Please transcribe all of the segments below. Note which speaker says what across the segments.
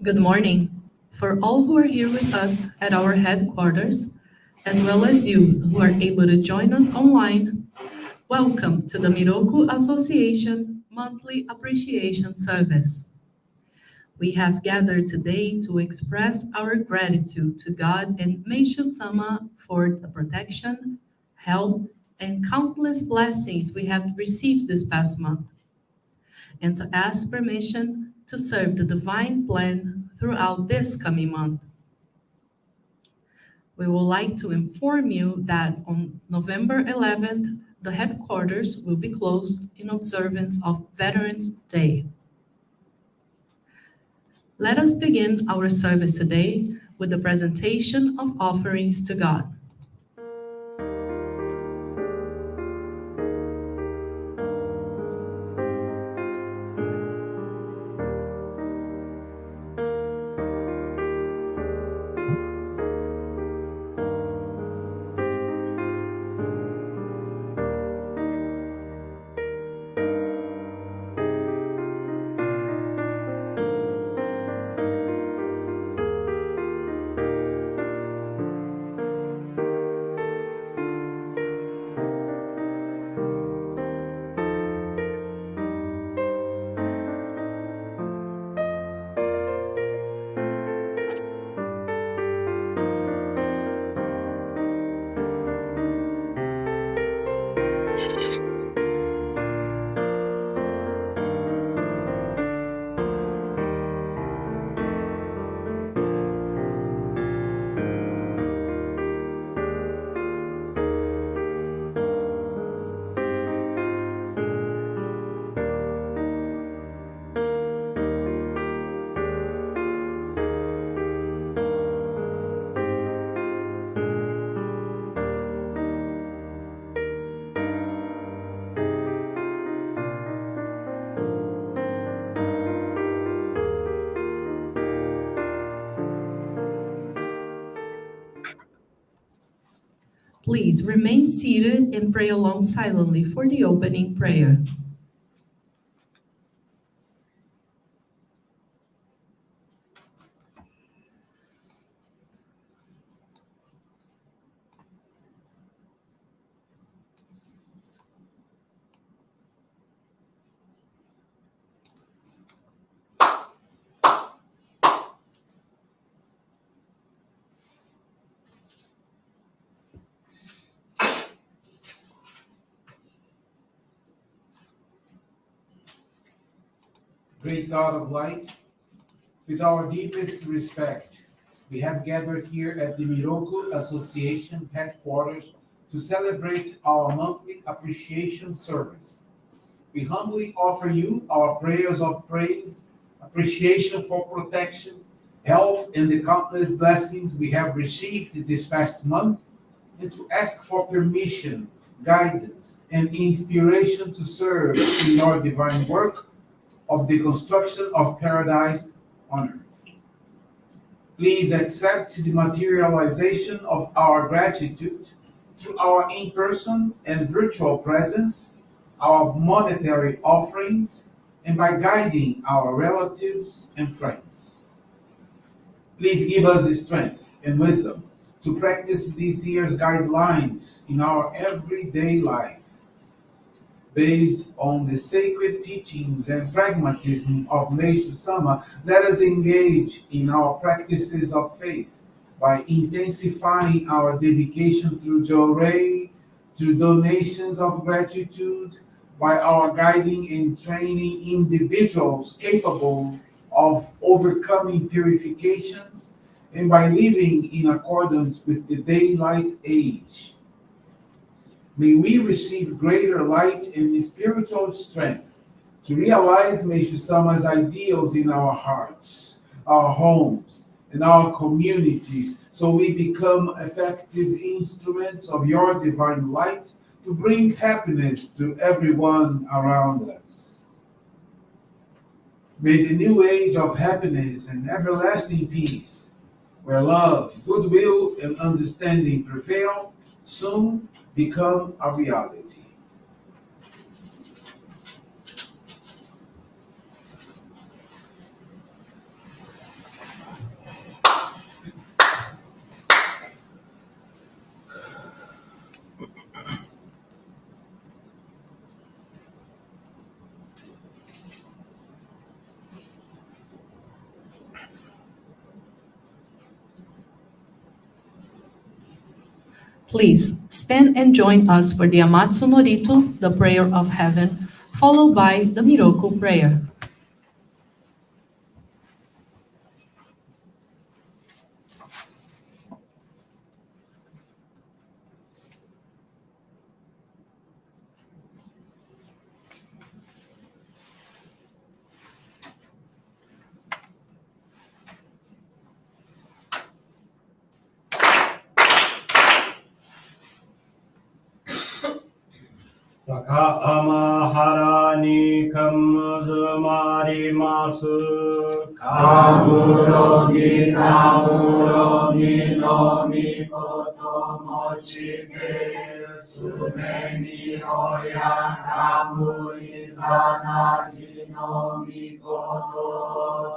Speaker 1: Good morning. For all who are here with us at our headquarters, as well as you who are able to join us online, welcome to the Miroku Association Monthly Appreciation Service. We have gathered today to express our gratitude to God and Meishu Sama for the protection, help, and countless blessings we have received this past month, and to ask permission to serve the divine plan throughout this coming month. We would like to inform you that on November 11th, the headquarters will be closed in observance of Veterans Day. Let us begin our service today with the presentation of offerings to God. Please remain seated and pray along silently for the opening prayer.
Speaker 2: Great God of light, with our deepest respect, we have gathered here at the Miroku Association headquarters to celebrate our monthly appreciation service. We humbly offer you our prayers of praise, appreciation for protection, help, and the countless blessings we have received this past month, and to ask for permission, guidance, and inspiration to serve in your divine work of the construction of paradise on earth. Please accept the materialization of our gratitude through our in person and virtual presence, our monetary offerings, and by guiding our relatives and friends. Please give us the strength and wisdom to practice this year's guidelines in our everyday life. Based on the sacred teachings and pragmatism of Meishu Sama, let us engage in our practices of faith by intensifying our dedication through Jorei, through donations of gratitude, by our guiding and training individuals capable of overcoming purifications, and by living in accordance with the daylight age. May we receive greater light and spiritual strength to realize Meishu Sama's ideals in our hearts, our homes, and our communities, so we become effective instruments of your divine light to bring happiness to everyone around us. May the new age of happiness and everlasting peace, where love, goodwill, and understanding prevail, soon become a reality.
Speaker 1: Please stand and join us for the Amatsu no Rito, the prayer of heaven, followed by the Miroku prayer.
Speaker 3: Taka amahara ni kamuzumarimasu.
Speaker 4: Kamurogi kamurogi no mikoto mochite sumeni oya kamu izanagi no mikoto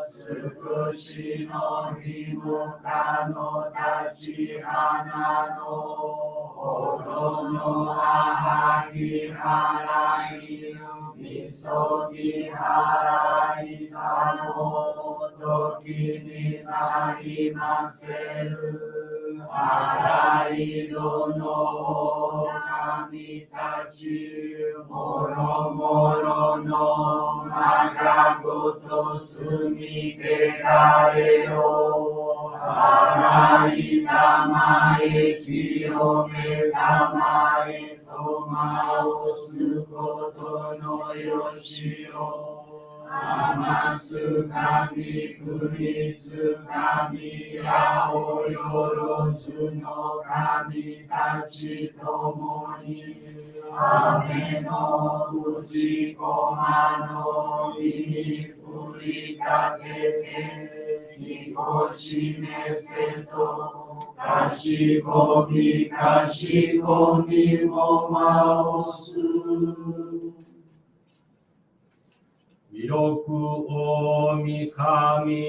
Speaker 4: tsukushi no himuka no tachihana no odo no ahagi harai misogi harai tamo Toki ni narimaseru Arai dono kami tachi Moro moro no magagoto sumiketare o Arai tamae kiyome tamae Tomao sukoto no yoshiro Amatsu kami kunitsu kami aoyorosu no kami tachi tomoni Ame no fujikoma no imi furikakete Kikoshime seto kashikomi kashikomi mo maosu
Speaker 3: Miroku o mikami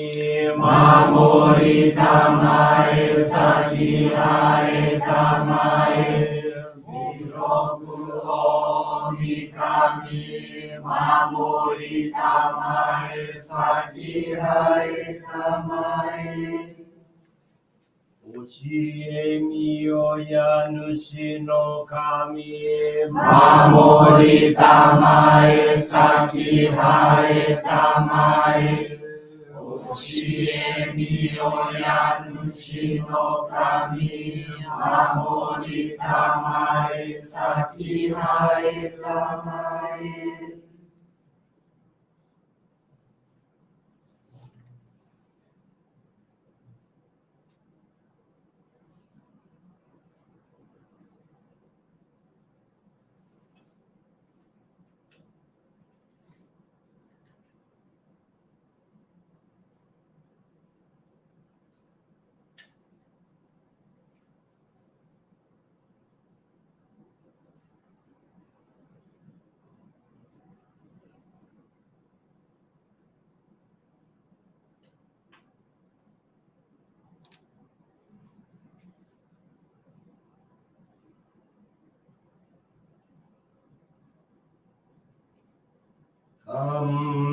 Speaker 4: Mamori tamae saki hae tamae Miroku o mikami Mamori tamae saki hae tamae
Speaker 3: Oshie miyoya nushi no kami
Speaker 4: Mamori tamae saki hae tamae Oshie miyoya nushi no kami Mamori tamae saki hae tamae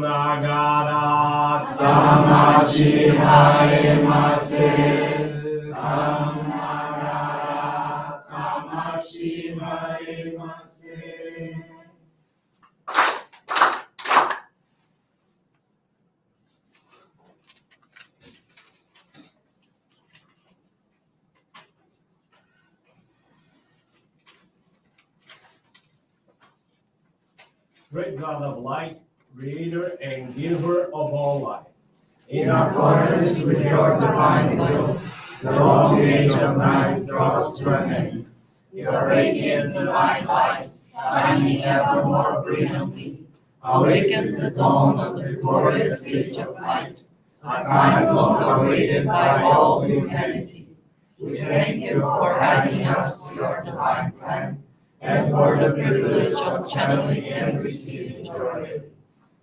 Speaker 3: Nagara
Speaker 4: Tamachi haemase Kamagara Tamachi haemase
Speaker 3: Great God of light, creator and giver of all life.
Speaker 4: In accordance with your divine will, the long age of night draws to an end. Your radiant divine light, shining ever more brilliantly, awakens the dawn of the glorious age of light, a time long awaited by all humanity. We thank you for adding us to your divine plan, and for the privilege of channeling and receiving your aid.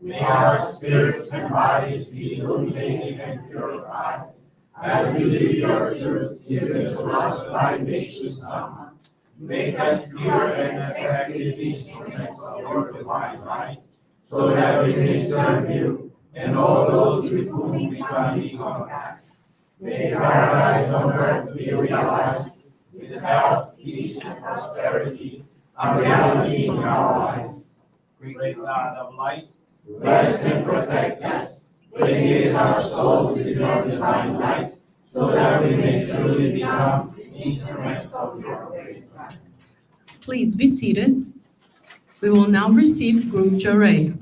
Speaker 4: May our spirits and bodies be illuminated and purified, as we live your truth given to us by gracious Son. Make us pure and effective instruments of your divine light, so that we may serve you and all those with whom we come in contact. May paradise on earth be realized with health, peace and prosperity are reality in our lives.
Speaker 3: Great God of light,
Speaker 4: Bless and protect us. Radiate our souls with your divine light, so that we may truly become instruments of your great plan.
Speaker 1: Please be seated. We will now receive Group Jarray.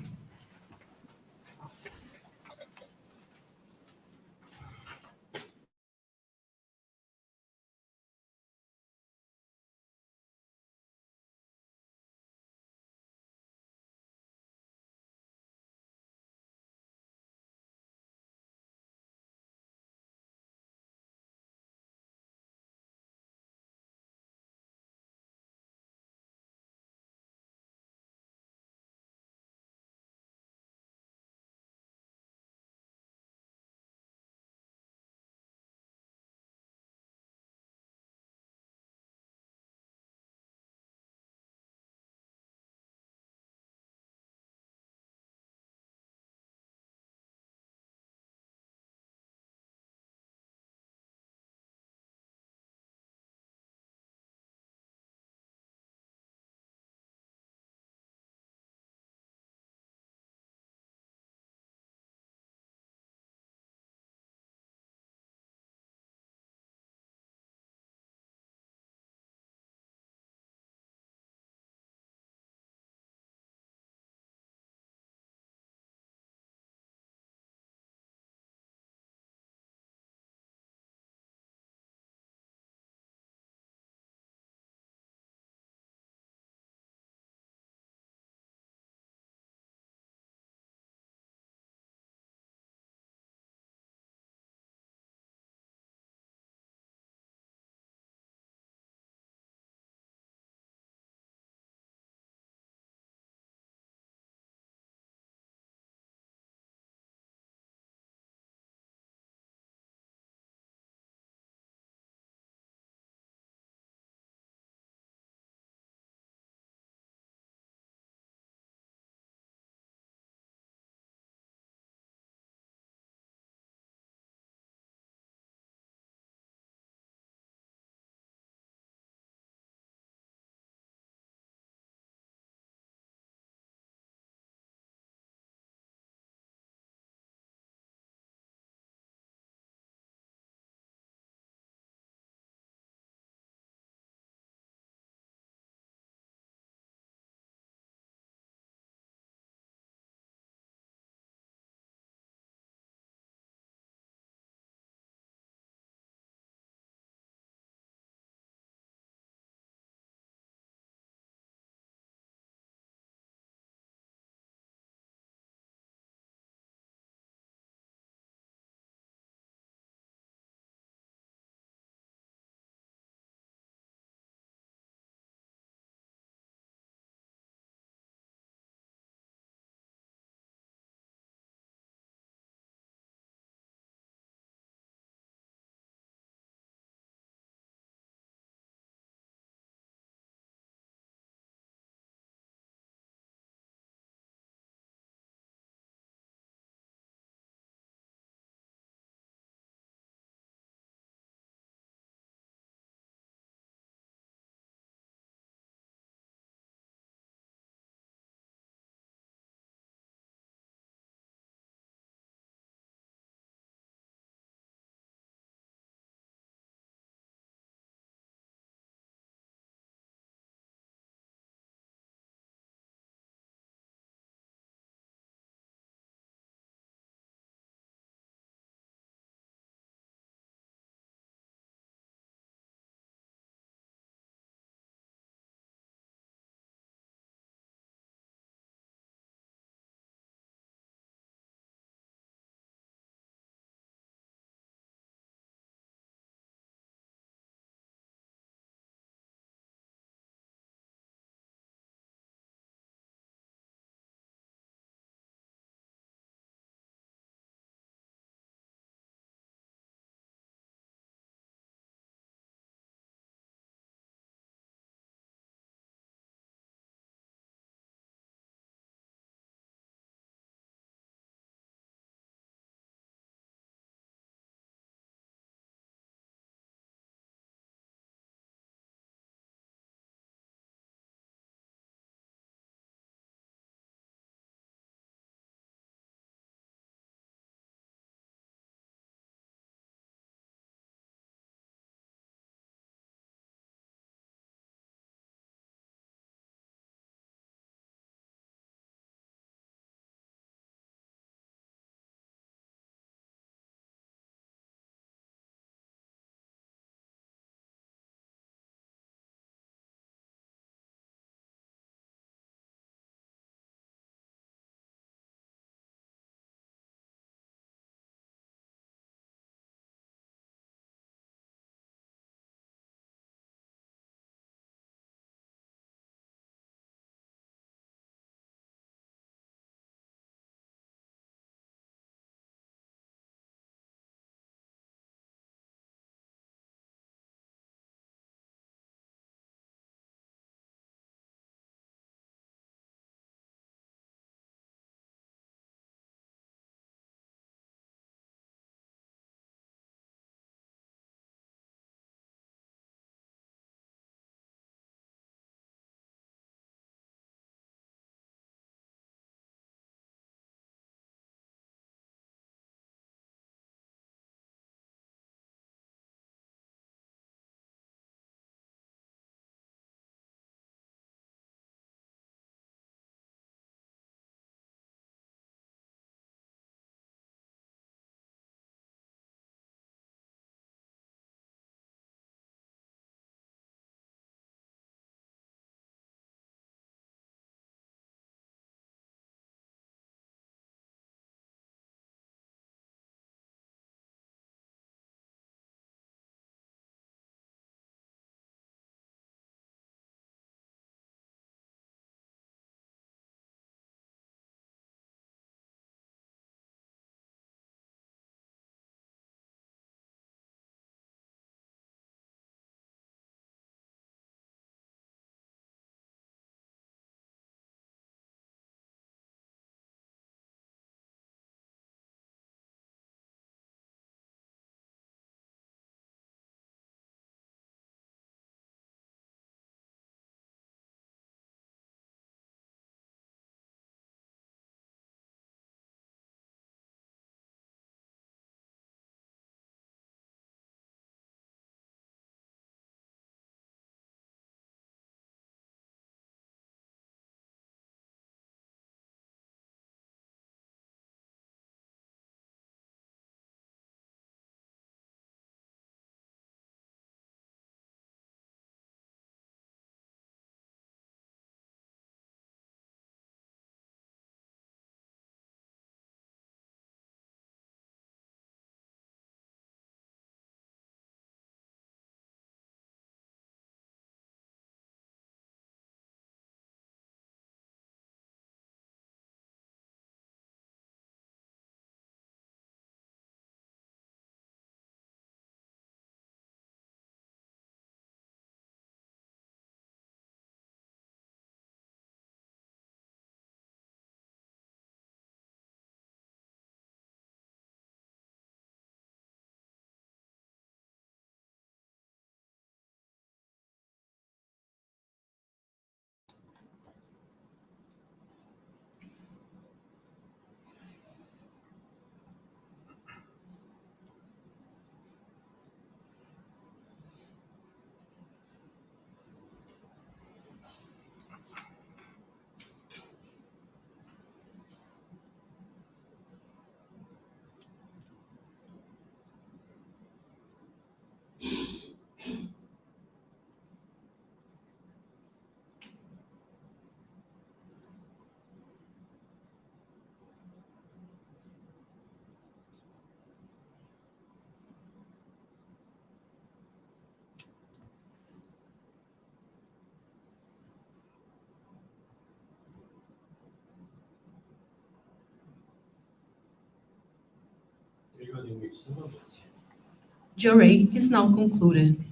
Speaker 1: Jury is now concluded.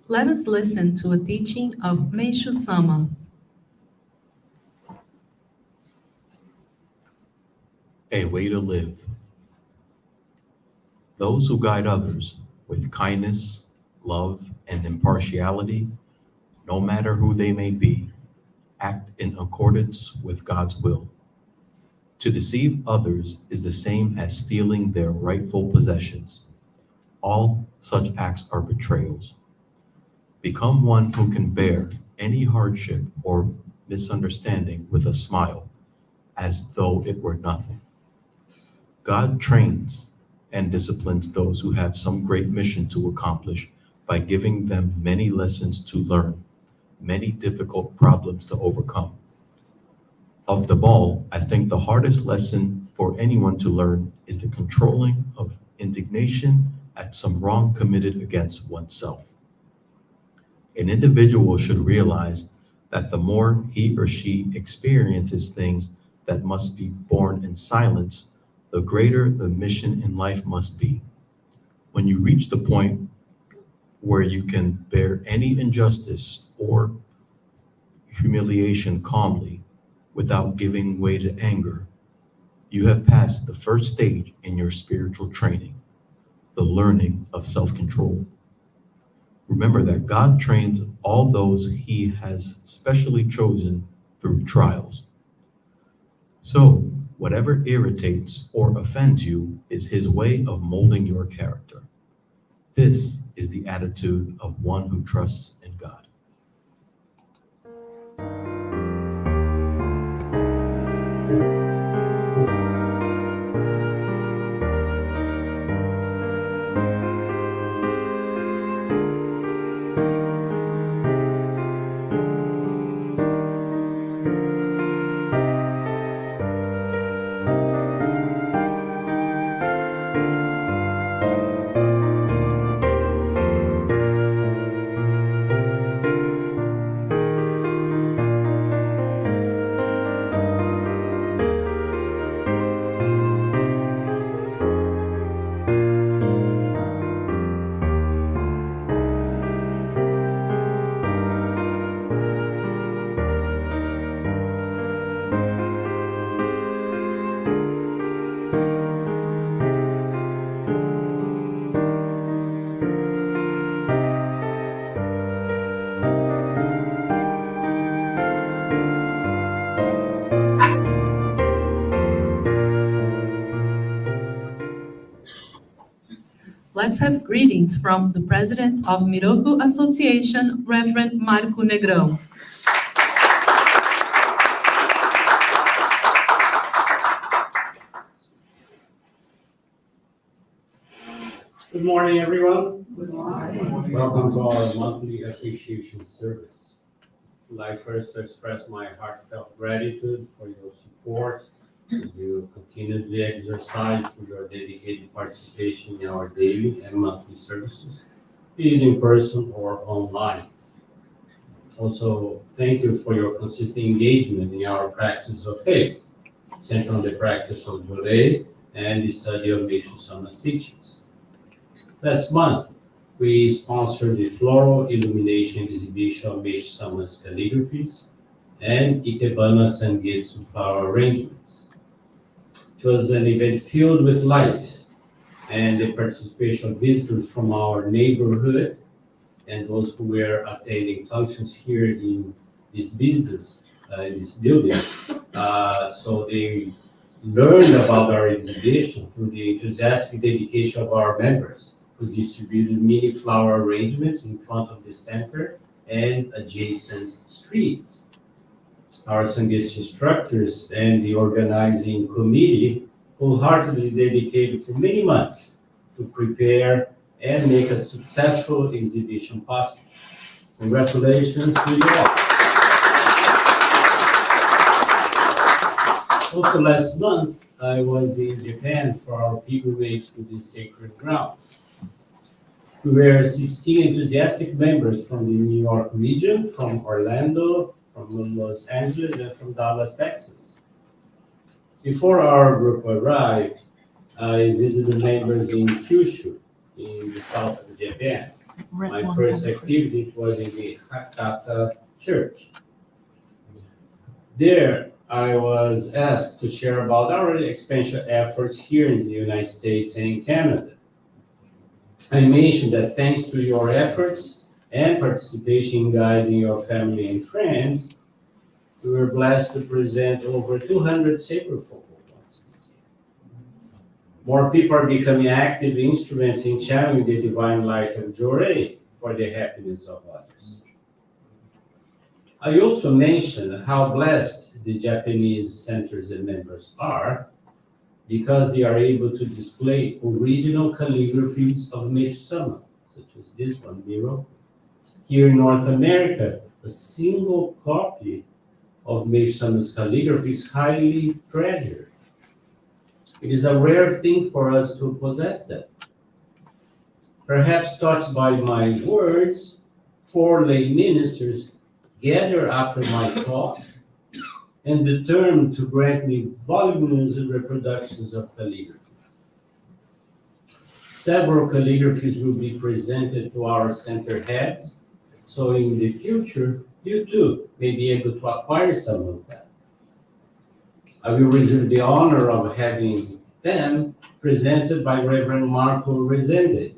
Speaker 1: Let us listen to a teaching of Meishu Sama.
Speaker 5: A way to live. Those who guide others with kindness, love, and impartiality, no matter who they may be, act in accordance with God's will. To deceive others is the same as stealing their rightful possessions. All such acts are betrayals. Become one who can bear any hardship or misunderstanding with a smile, as though it were nothing. God trains and disciplines those who have some great mission to accomplish by giving them many lessons to learn, many difficult problems to overcome. Of them all, I think the hardest lesson for anyone to learn is the controlling of indignation at some wrong committed against oneself. An individual should realize that the more he or she experiences things that must be borne in silence, the greater the mission in life must be. When you reach the point where you can bear any injustice or humiliation calmly without giving way to anger, you have passed the first stage in your spiritual training, the learning of self-control. Remember that God trains all those he has specially chosen through trials. So, whatever irritates or offends you is his way of molding your character. This is the attitude of one who trusts in God.
Speaker 1: Let's have greetings from the President of Miroku Association, Reverend Marco Negrão.
Speaker 6: Good morning, everyone.
Speaker 4: Good morning.
Speaker 6: Welcome to our monthly appreciation service. I'd like first to express my heartfelt gratitude for your support. You continuously exercise through your dedicated participation in our daily and monthly services, be it in person or online. Also, thank you for your consistent engagement in our practice of faith, centered on the practice of Jorei and the study of Meishu Sama's teachings. Last month, we sponsored the floral illumination exhibition of Meishu Sama's calligraphies and Ikebana Sangetsu flower arrangements. It was an event filled with light and the participation of visitors from our neighborhood and those who were attending functions here in this business, in this building. So they learned about our exhibition through the enthusiastic dedication of our members, who distributed mini flower arrangements in front of the center and adjacent streets. Our Sangetsu instructors and the organizing committee wholeheartedly dedicated for many months to prepare and make a successful exhibition possible. Congratulations to you all. Also last month, I was in Japan for our pilgrimage to the sacred grounds. We were 16 enthusiastic members from the New York region, from Orlando, from Los Angeles, and from Dallas, Texas. Before our group arrived, I visited members in Kyushu, in the south of Japan. My first activity was in the Hakata Church. There, I was asked to share about our expansion efforts here in the United States and in Canada. I mentioned that thanks to your efforts and participation in guiding your family and friends, we were blessed to present over 200 sacred focal points this year. More people are becoming active instruments in channeling the divine light of Jorei for the happiness of others. I also mentioned how blessed the Japanese centers and members are because they are able to display original calligraphies of Meishu-sama, such as this one, Miro. Here in North America, a single copy of Meishu-sama's calligraphy is highly treasured. It is a rare thing for us to possess them. Perhaps touched by my words, 4 lay ministers gather after my talk and determined to grant me voluminous reproductions of calligraphies. Several calligraphies will be presented to our center heads, so in the future, you too may be able to acquire some of them. I will reserve the honor of having them presented by Reverend Marco Rezende,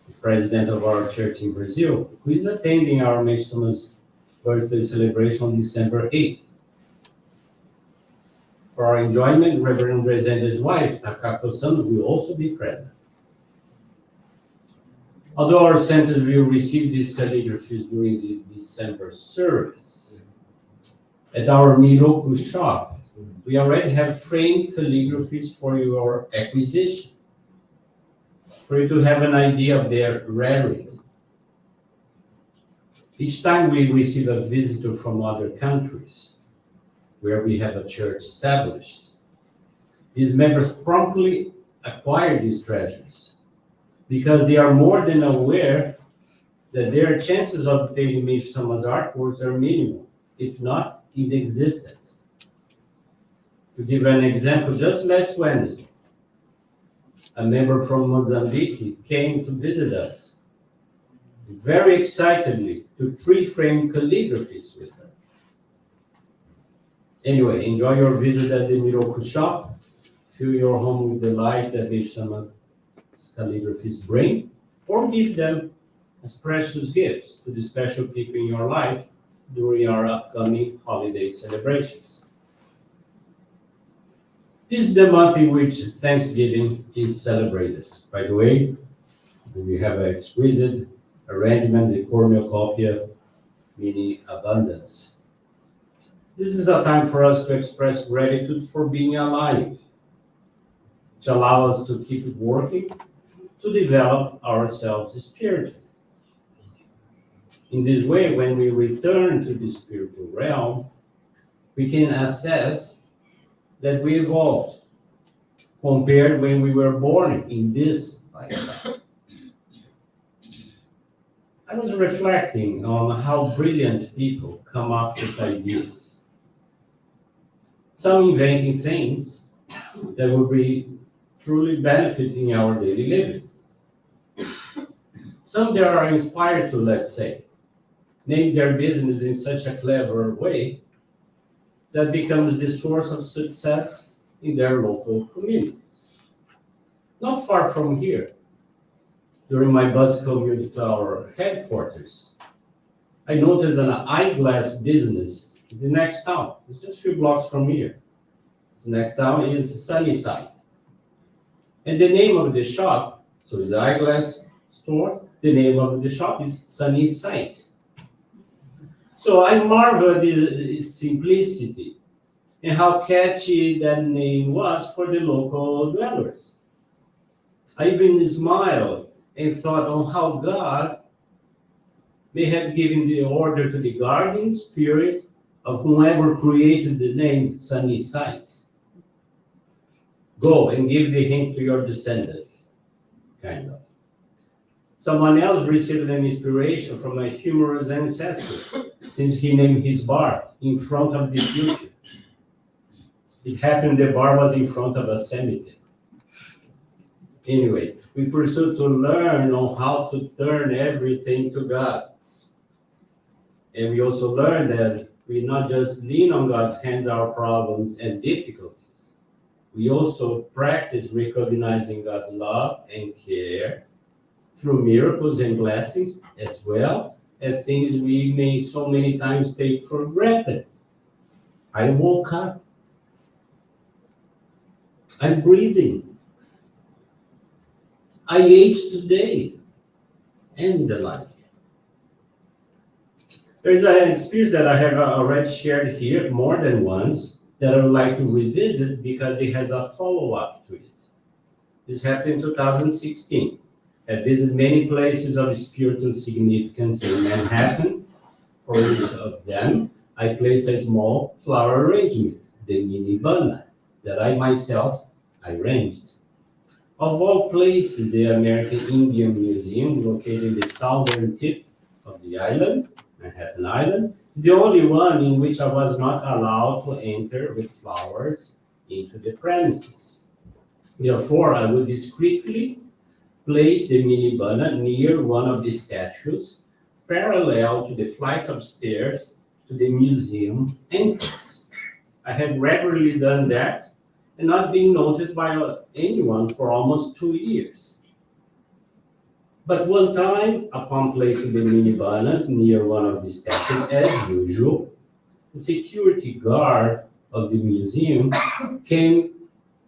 Speaker 6: the president of our church in Brazil, who is attending our Meishu-sama's birthday celebration on December 8th. For our enjoyment, Reverend Rezende's wife, Takako-san, will also be present. Although our centers will receive these calligraphies during the December service, at our Miroku shop, we already have framed calligraphies for your acquisition, for you to have an idea of their rarity. Each time we receive a visitor from other countries, where we have a church established, these members promptly acquire these treasures because they are more than aware that their chances of obtaining Meishu-sama's artworks are minimal, if not inexistent. To give an example, just last Wednesday, a member from Mozambique came to visit us. Very excitedly, took 3 framed calligraphies with her. Anyway, enjoy your visit at the Miroku shop. Fill your home with the light that Meishu-sama's calligraphies bring, or give them as precious gifts to the special people in your life during our upcoming holiday celebrations. This is the month in which Thanksgiving is celebrated. By the way, we have an exquisite arrangement, the cornucopia, meaning abundance. This is a time for us to express gratitude for being alive, which allows us to keep working to develop ourselves spiritually. In this way, when we return to the spiritual realm, we can assess that we evolved compared when we were born in this lifetime. I was reflecting on how brilliant people come up with ideas. Some inventing things that will be truly benefiting our daily living. Some that are inspired to, let's say, name their business in such a clever way that becomes the source of success in their local communities. Not far from here, during my bus commute to our headquarters, I noticed an eyeglass business in the next town. It's just a few blocks from here. The next town is Sunnyside. And the name of the shop, so it's an eyeglass store, the name of the shop is Sunnyside. So I marveled at its simplicity and how catchy that name was for the local dwellers. I even smiled and thought on how God may have given the order to the guardian spirit of whoever created the name Sunny Side. Go and give the hint to your descendants, kind of. Someone else received an inspiration from a humorous ancestor, since he named his bar in front of the future. It happened the bar was in front of a cemetery. Anyway, we pursue to learn on how to turn everything to God. And we also learn that we not just lean on God's hands our problems and difficulties. We also practice recognizing God's love and care through miracles and blessings, as well as things we may so many times take for granted. I woke up. I'm breathing. I ate today, and the like. There's an experience that I have already shared here more than once that I would like to revisit because it has a follow-up to it. This happened in 2016. I visited many places of spiritual significance in Manhattan. For each of them, I placed a small flower arrangement, the mini banana, that I myself arranged. Of all places, the American Indian Museum, located in the southern tip of the island, Manhattan Island, is the only one in which I was not allowed to enter with flowers into the premises. Therefore, I would discreetly place the mini banana near one of the statues, parallel to the flight of stairs to the museum entrance. I had regularly done that and not been noticed by anyone for almost 2 years. But one time, upon placing the mini bananas near one of the statues, as usual, the security guard of the museum came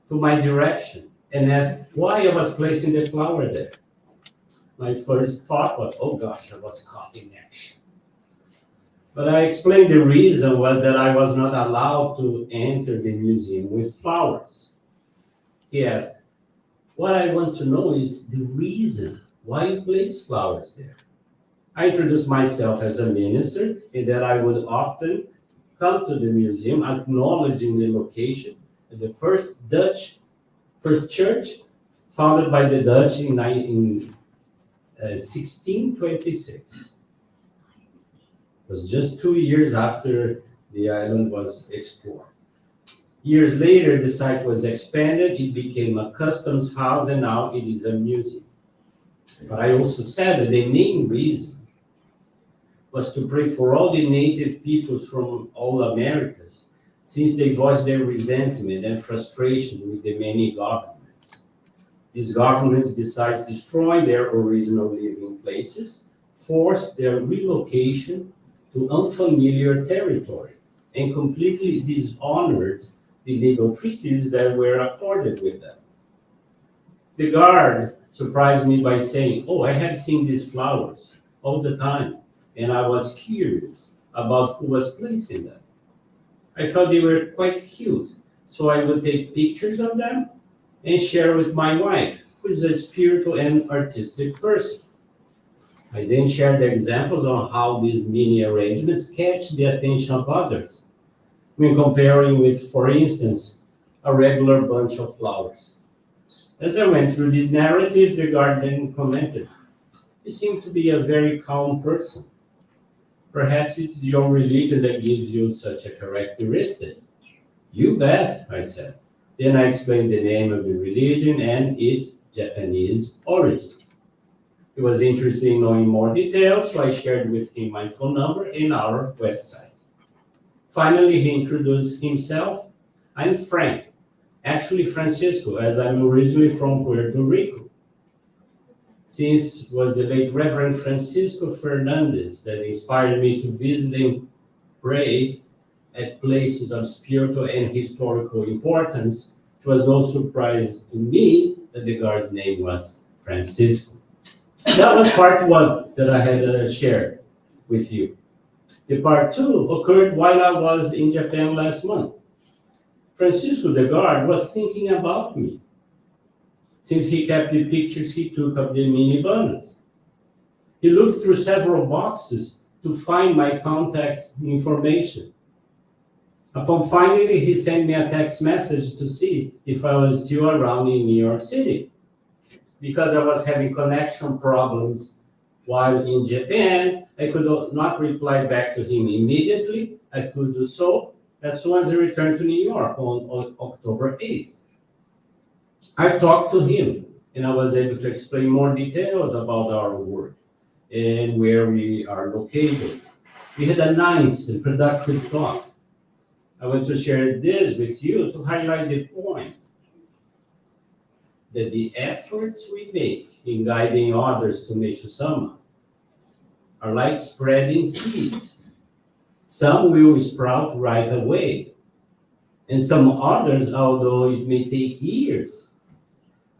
Speaker 6: to my direction and asked why I was placing the flower there. My first thought was, oh gosh, I was caught in action. But I explained the reason was that I was not allowed to enter the museum with flowers. He asked, what I want to know is the reason why you place flowers there. I introduced myself as a minister and that I would often come to the museum acknowledging the location of the first church founded by the Dutch in 1626. It was just 2 years after the island was explored. Years later, the site was expanded, it became a customs house, and now it is a museum. But I also said that the main reason was to pray for all the native peoples from all Americas, since they voiced their resentment and frustration with the many governments. These governments, besides destroying their original living places, forced their relocation to unfamiliar territory and completely dishonored the legal treaties that were accorded with them. The guard surprised me by saying, oh, I have seen these flowers all the time, and I was curious about who was placing them. I thought they were quite cute, so I would take pictures of them and share with my wife, who is a spiritual and artistic person. I then shared examples on how these mini arrangements catch the attention of others when comparing with, for instance, a regular bunch of flowers. As I went through these narratives, the guard then commented, you seem to be a very calm person. Perhaps it's your religion that gives you such a characteristic. You bet, I said. Then I explained the name of the religion and its Japanese origin. He was interested in knowing more details, so I shared with him my phone number and our website. Finally, he introduced himself. I'm Frank, actually Francisco, as I'm originally from Puerto Rico. Since it was the late Reverend Francisco Fernandez that inspired me to visit and pray at places of spiritual and historical importance, it was no surprise to me that the guard's name was Francisco. That was part one that I had shared with you. The part two occurred while I was in Japan last month. Francisco, the guard, was thinking about me, since he kept the pictures he took of the mini bananas. He looked through several boxes to find my contact information Upon finding it, he sent me a text message to see if I was still around in New York City. Because I was having connection problems while in Japan, I could not reply back to him immediately. I could do so as soon as I returned to New York on October 8th. I talked to him, and I was able to explain more details about our work and where we are located. We had a nice and productive talk. I want to share this with you to highlight the point that the efforts we make in guiding others to Meishu Sama are like spreading seeds. Some will sprout right away, and some others, although it may take years,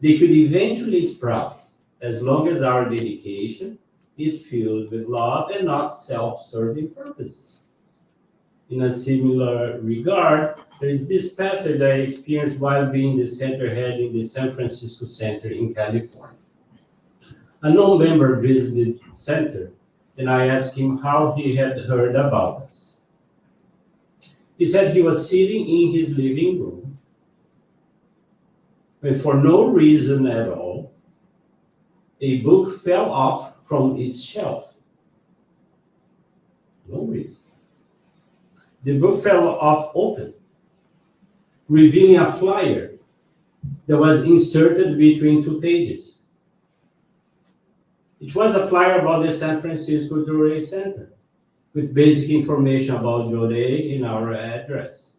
Speaker 6: they could eventually sprout as long as our dedication is filled with love and not self-serving purposes. In a similar regard, there is this passage I experienced while being the center head in the San Francisco Center in California. A non-member visited the center, and I asked him how he had heard about us. He said he was sitting in his living room, when for no reason at all, a book fell off from its shelf. No reason. The book fell off open, revealing a flyer that was inserted between two pages. It was a flyer about the San Francisco Jore Center, with basic information about Jore and our address.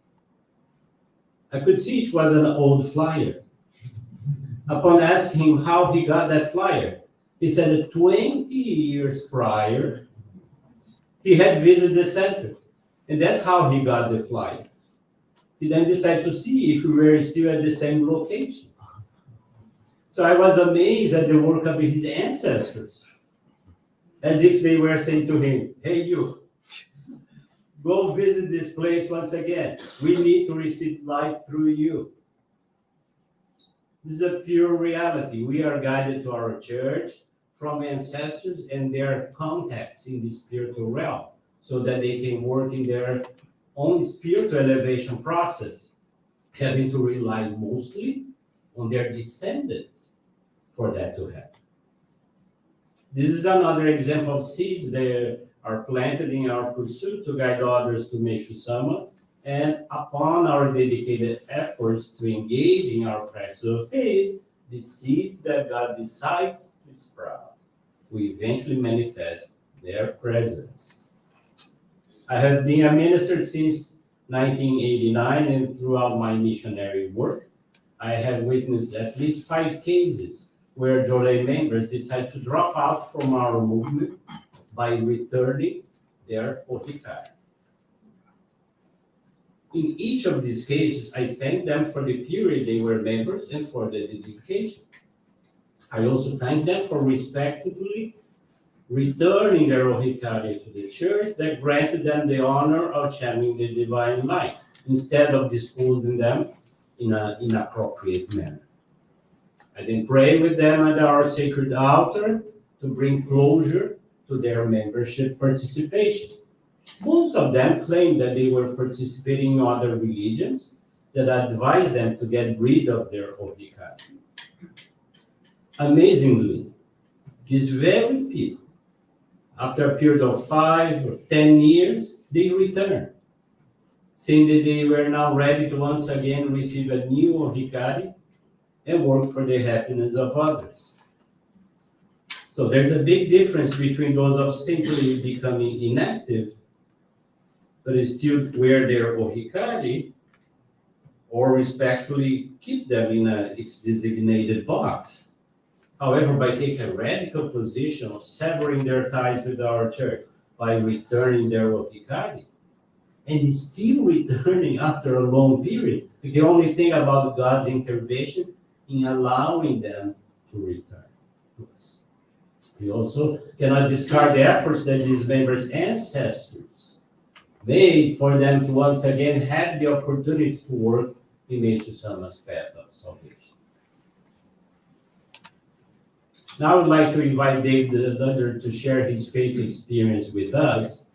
Speaker 6: I could see it was an old flyer. Upon asking him how he got that flyer, he said that 20 years prior, he had visited the center, and that's how he got the flyer. He then decided to see if we were still at the same location. So I was amazed at the work of his ancestors, as if they were saying to him, hey, you, go visit this place once again. We need to receive life through you. This is a pure reality. We are guided to our church from ancestors and their contacts in the spiritual realm so that they can work in their own spiritual elevation process, having to rely mostly on their descendants for that to happen. This is another example of seeds that are planted in our pursuit to guide others to Meishu Sama, and upon our dedicated efforts to engage in our practice of faith, the seeds that God decides to sprout will eventually manifest their presence. I have been a minister since 1989, and throughout my missionary work, I have witnessed at least 5 cases where Jore members decide to drop out from our movement by returning their ohikari. In each of these cases, I thank them for the period they were members and for the dedication. I also thank them for respectively returning their ohikari to the church that granted them the honor of channeling the divine light, instead of disposing them in an inappropriate manner. I then pray with them at our sacred altar to bring closure to their membership participation. Most of them claim that they were participating in other religions that advised them to get rid of their ohikari. Amazingly, these very people, after a period of 5 or 10 years, they return, saying that they were now ready to once again receive a new ohikari and work for the happiness of others. So there's a big difference between those of simply becoming inactive, but still wear their ohikari, or respectfully keep them in its designated box. However, by taking a radical position of severing their ties with our church by returning their ohikari, and still returning after a long period, we can only think about God's intervention in allowing them to return to us. We also cannot discard the efforts that these members' ancestors made for them to once again have the opportunity to work in Meishu Sama's path of salvation. Now I would like to invite David Ludger to share his faith experience with us.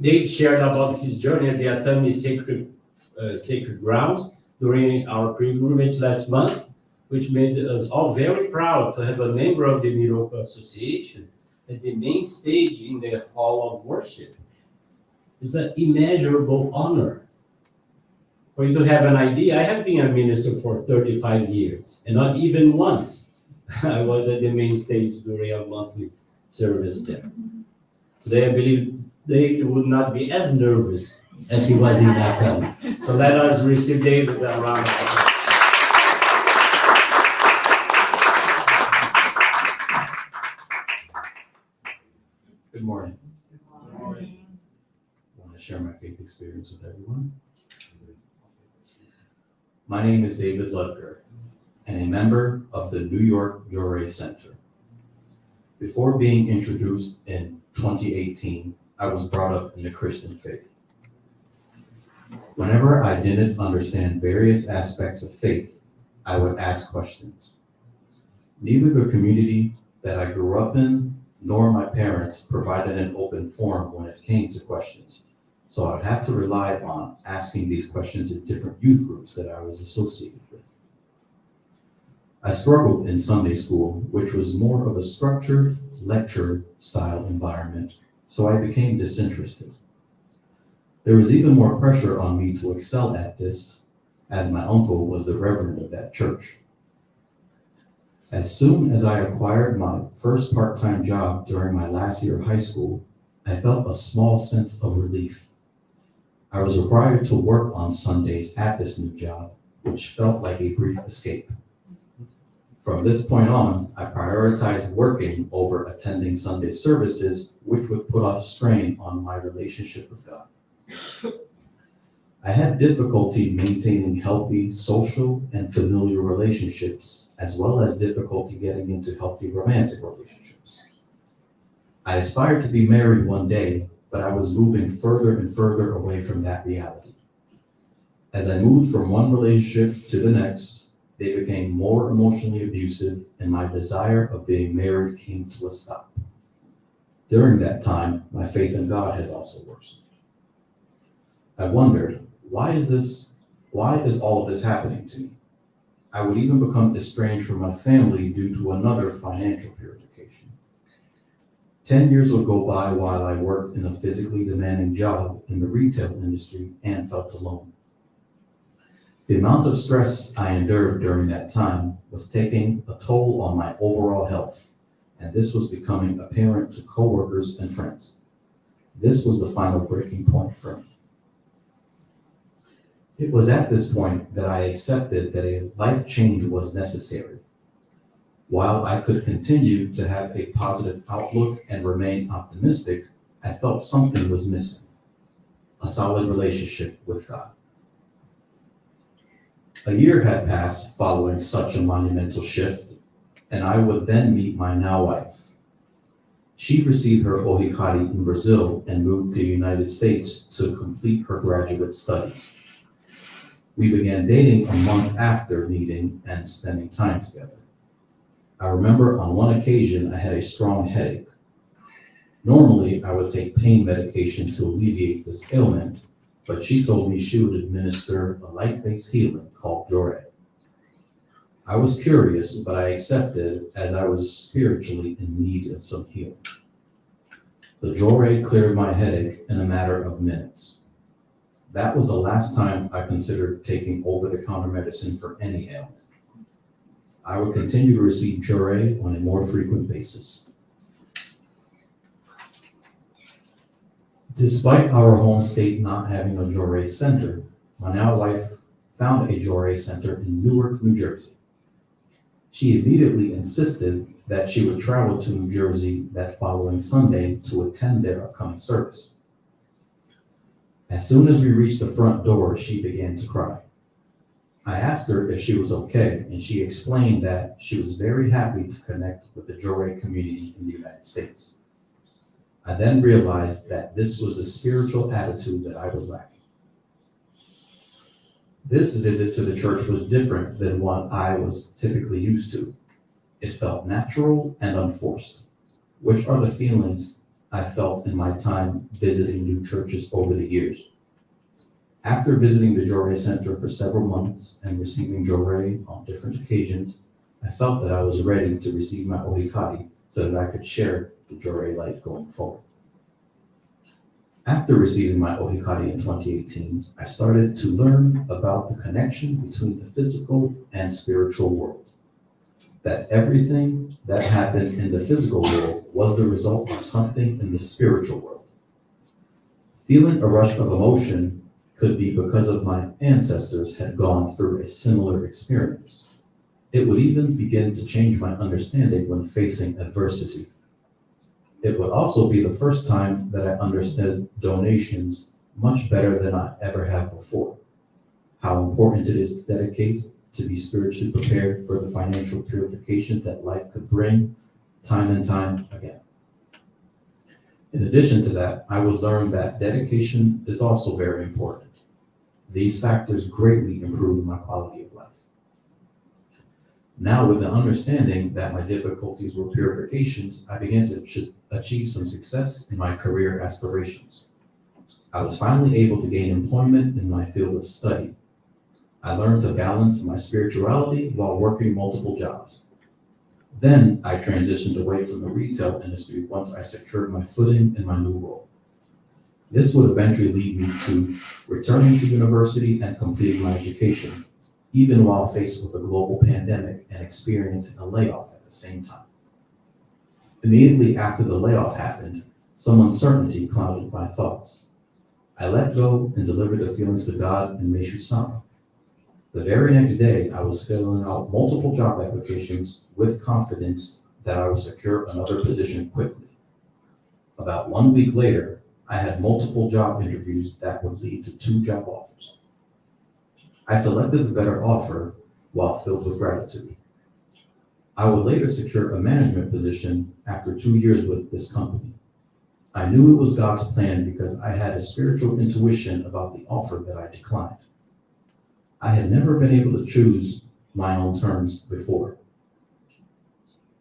Speaker 6: Dave shared about his journey at the Atami Sacred Grounds during our pilgrimage last month, which made us all very proud to have a member of the Miroku Association at the main stage in the Hall of Worship. It's an immeasurable honor. For you to have an idea, I have been a minister for 35 years, and not even once I was at the main stage during a monthly service there. Today, I believe Dave would not be as nervous as he was in that time. So let us receive Dave with a round of applause.
Speaker 5: Good morning. I want to share my faith experience with everyone. My name is David Ludger, and a member of the New York Jore Center. Before being introduced in 2018, I was brought up in the Christian faith. Whenever I didn't understand various aspects of faith, I would ask questions. Neither the community that I grew up in nor my parents provided an open forum when it came to questions. So I would have to rely on asking these questions in different youth groups that I was associated with. I struggled in Sunday school, which was more of a structured lecture style environment, so I became disinterested. There was even more pressure on me to excel at this, as my uncle was the reverend of that church. As soon as I acquired my first part-time job during my last year of high school, I felt a small sense of relief. I was required to work on Sundays at this new job, which felt like a brief escape. From this point on, I prioritized working over attending Sunday services, which would put a strain on my relationship with God. I had difficulty maintaining healthy social and familial relationships, as well as difficulty getting into healthy romantic relationships. I aspired to be married one day, but I was moving further and further away from that reality. As I moved from one relationship to the next, they became more emotionally abusive, and my desire of being married came to a stop. During that time, my faith in God had also worsened. I wondered, why is all of this happening to me? I would even become estranged from my family due to another financial purification. 10 years would go by while I worked in a physically demanding job in the retail industry and felt alone. The amount of stress I endured during that time was taking a toll on my overall health, and this was becoming apparent to coworkers and friends. This was the final breaking point for me. It was at this point that I accepted that a life change was necessary. While I could continue to have a positive outlook and remain optimistic, I felt something was missing: a solid relationship with God. A year had passed following such a monumental shift, and I would then meet my now wife. She received her ohikari in Brazil and moved to the United States to complete her graduate studies. We began dating a month after meeting and spending time together. I remember on one occasion I had a strong headache. Normally, I would take pain medication to alleviate this ailment, but she told me she would administer a light-based healing called Jore. I was curious, but I accepted as I was spiritually in need of some healing. The Jore cleared my headache in a matter of minutes. That was the last time I considered taking over-the-counter medicine for any ailment. I would continue to receive Jore on a more frequent basis. Despite our home state not having a Jore center, my now wife found a Jore center in Newark, New Jersey. She immediately insisted that she would travel to New Jersey that following Sunday to attend their upcoming service. As soon as we reached the front door, she began to cry. I asked her if she was okay, and she explained that she was very happy to connect with the Jore community in the United States. I then realized that this was the spiritual attitude that I was lacking. This visit to the church was different than what I was typically used to. It felt natural and unforced, which are the feelings I felt in my time visiting new churches over the years. After visiting the Jorei Center for several months and receiving Jorei on different occasions, I felt that I was ready to receive my Ohikari so that I could share the Jorei light going forward. After receiving my Ohikari in 2018, I started to learn about the connection between the physical and spiritual world. That everything that happened in the physical world was the result of something in the spiritual world. Feeling a rush of emotion could be because of my ancestors had gone through a similar experience. It would even begin to change my understanding when facing adversity. It would also be the first time that I understood donations much better than I ever have before. How important it is to dedicate, to be spiritually prepared for the financial purification that life could bring time and time again. In addition to that, I would learn that dedication is also very important. These factors greatly improve my quality of life. Now, with the understanding that my difficulties were purifications, I began to achieve some success in my career aspirations. I was finally able to gain employment in my field of study. I learned to balance my spirituality while working multiple jobs. Then I transitioned away from the retail industry once I secured my footing in my new role. This would eventually lead me to returning to university and completing my education, even while faced with a global pandemic and experiencing a layoff at the same time. Immediately after the layoff happened, some uncertainty clouded my thoughts. I let go and delivered the feelings to God in Meishu Sama. The very next day, I was filling out multiple job applications with confidence that I would secure another position quickly. About 1 week later, I had multiple job interviews that would lead to 2 job offers. I selected the better offer while filled with gratitude. I would later secure a management position after 2 years with this company. I knew it was God's plan because I had a spiritual intuition about the offer that I declined. I had never been able to choose my own terms before.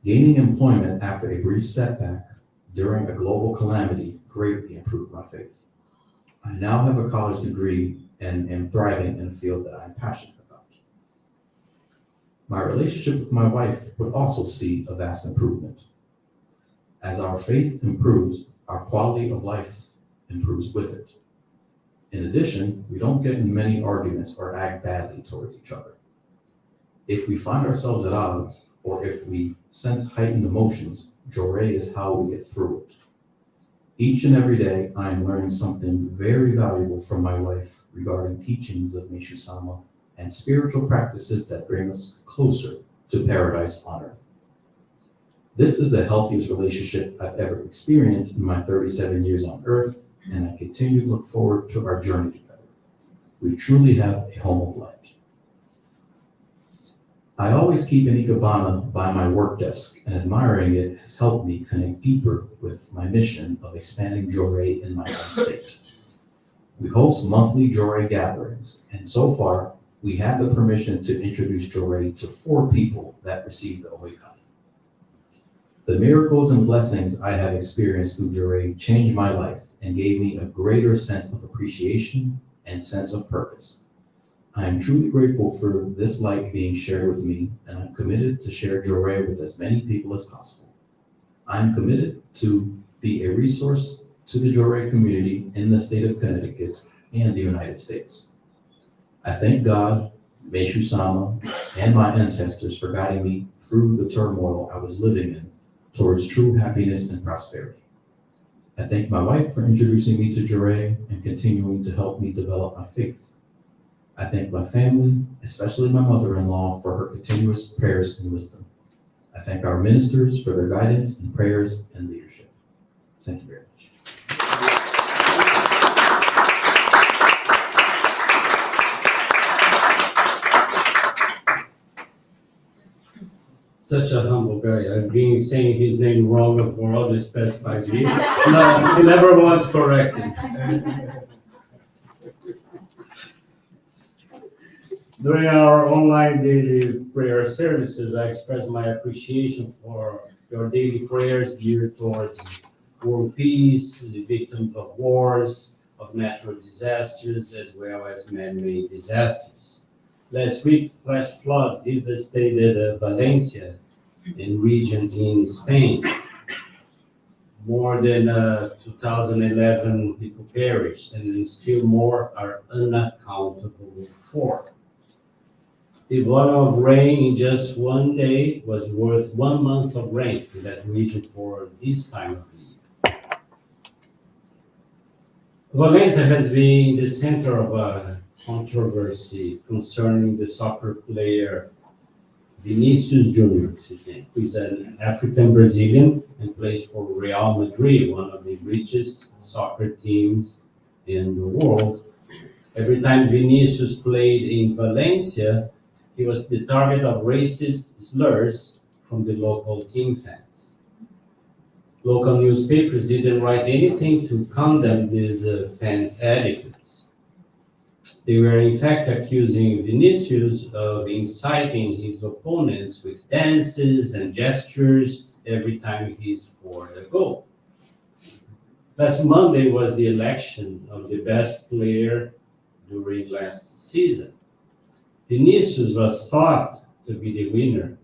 Speaker 5: Gaining employment after a brief setback during a global calamity greatly improved my faith. I now have a college degree and am thriving in a field that I'm passionate about. My relationship with my wife would also see a vast improvement. As our faith improves, our quality of life improves with it. In addition, we don't get in many arguments or act badly towards each other. If we find ourselves at odds, or if we sense heightened emotions, Jorei is how we get through it. Each and every day, I am learning something very valuable from my wife regarding teachings of Meishu Sama and spiritual practices that bring us closer to paradise on earth. This is the healthiest relationship I've ever experienced in my 37 years on earth, and I continue to look forward to our journey together. We truly have a home of light. I always keep an ikebana by my work desk, and admiring it has helped me connect deeper with my mission of expanding Jorei in my home state. We host monthly Jorei gatherings, and so far, we had the permission to introduce Jorei to 4 people that received the Ohikari. The miracles and blessings I have experienced through Jorei changed my life and gave me a greater sense of appreciation and sense of purpose. I am truly grateful for this light being shared with me, and I'm committed to share Jorei with as many people as possible. I'm committed to be a resource to the Jorei community in the state of Connecticut and the United States. I thank God, Meishu Sama, and my ancestors for guiding me through the turmoil I was living in towards true happiness and prosperity. I thank my wife for introducing me to Jorei and continuing to help me develop my faith. I thank my family, especially my mother-in-law, for her continuous prayers and wisdom. I thank our ministers for their guidance and prayers and leadership. Thank you very much.
Speaker 6: Such a humble guy. I've been saying his name wrong for all these past 5 years. No, he never was corrected. During our online daily prayer services, I express my appreciation for your daily prayers geared towards world peace, the victims of wars, of natural disasters, as well as man-made disasters. Last week, flash floods devastated Valencia and regions in Spain. More than 2011 people perished, and then still more are unaccountable for. The volume of rain in just one day was worth 1 month of rain in that region for this time of the year. Valencia has been the center of a controversy concerning the soccer player Vinicius Junior, who is an African Brazilian and plays for Real Madrid, one of the richest soccer teams in the world. Every time Vinicius played in Valencia, he was the target of racist slurs from the local team fans. Local newspapers didn't write anything to condemn these fans' attitudes. They were in fact accusing Vinicius of inciting his opponents with dances and gestures every time he scored a goal. Last Monday was the election of the best player during last season. Vinicius was thought to be the winner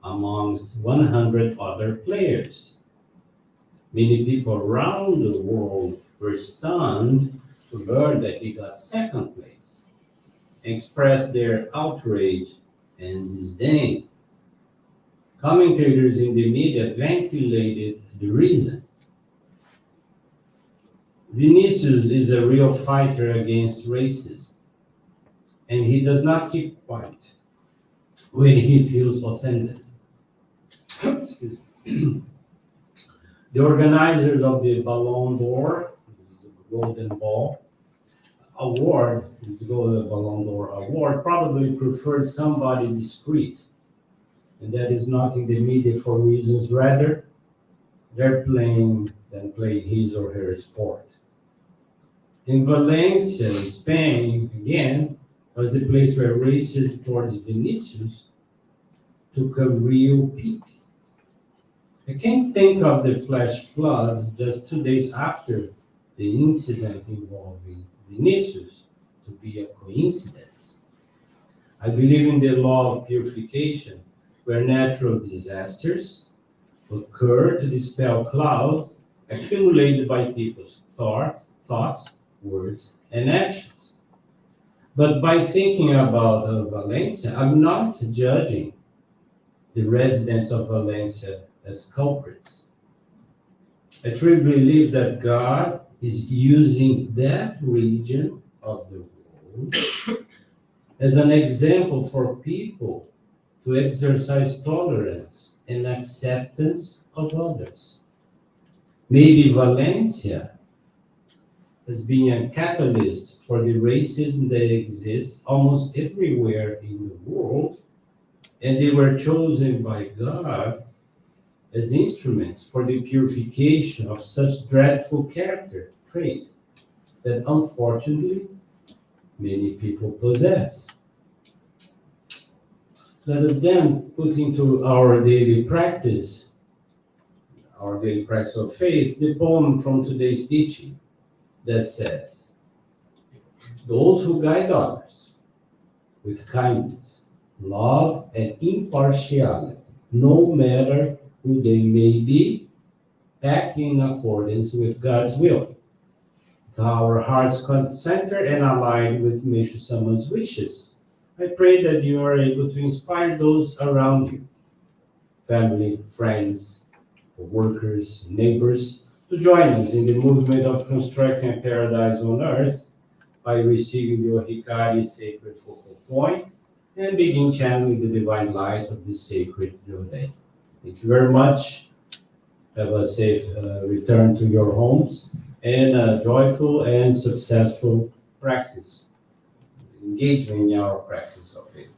Speaker 6: amongst 100 other players. Many people around the world were stunned to learn that he got second place, expressed their outrage and disdain. Commentators in the media ventilated the reason. Vinicius is a real fighter against racism, and he does not keep quiet when he feels offended. Excuse me. The organizers of the Ballon d'Or, the Golden Ball Award, the Golden Ballon d'Or Award, probably preferred somebody discreet, and that is not in the media for reasons rather they're playing his or her sport. In Valencia, in Spain, again, was the place where racism towards Vinicius took a real peak. I can't think of the flash floods just 2 days after the incident involving Vinicius to be a coincidence. I believe in the law of purification, where natural disasters occur to dispel clouds accumulated by people's thoughts, words, and actions. But by thinking about Valencia, I'm not judging the residents of Valencia as culprits. I truly believe that God is using that region of the world as an example for people to exercise tolerance and acceptance of others. Maybe Valencia has been a catalyst for the racism that exists almost everywhere in the world, and they were chosen by God as instruments for the purification of such dreadful character trait that unfortunately many people possess. Let us then put into our daily practice of faith, the poem from today's teaching that says, "Those who guide others with kindness, love, and impartiality, no matter who they may be, act in accordance with God's will. With our hearts centered and aligned with Meshach Sama's wishes, I pray that you are able to inspire those around you, family, friends, workers, neighbors, to join us in the movement of constructing a paradise on earth by receiving your Hikari sacred focal point and begin channeling the divine light of the sacred Jode. Thank you very much. Have a safe return to your homes and a joyful and successful practice, engagement in our practice of faith.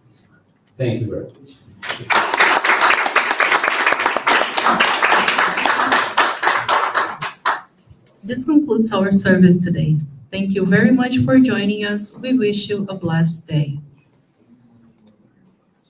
Speaker 6: Thank you very much.
Speaker 1: This concludes our service today. Thank you very much for joining us. We wish you a blessed day.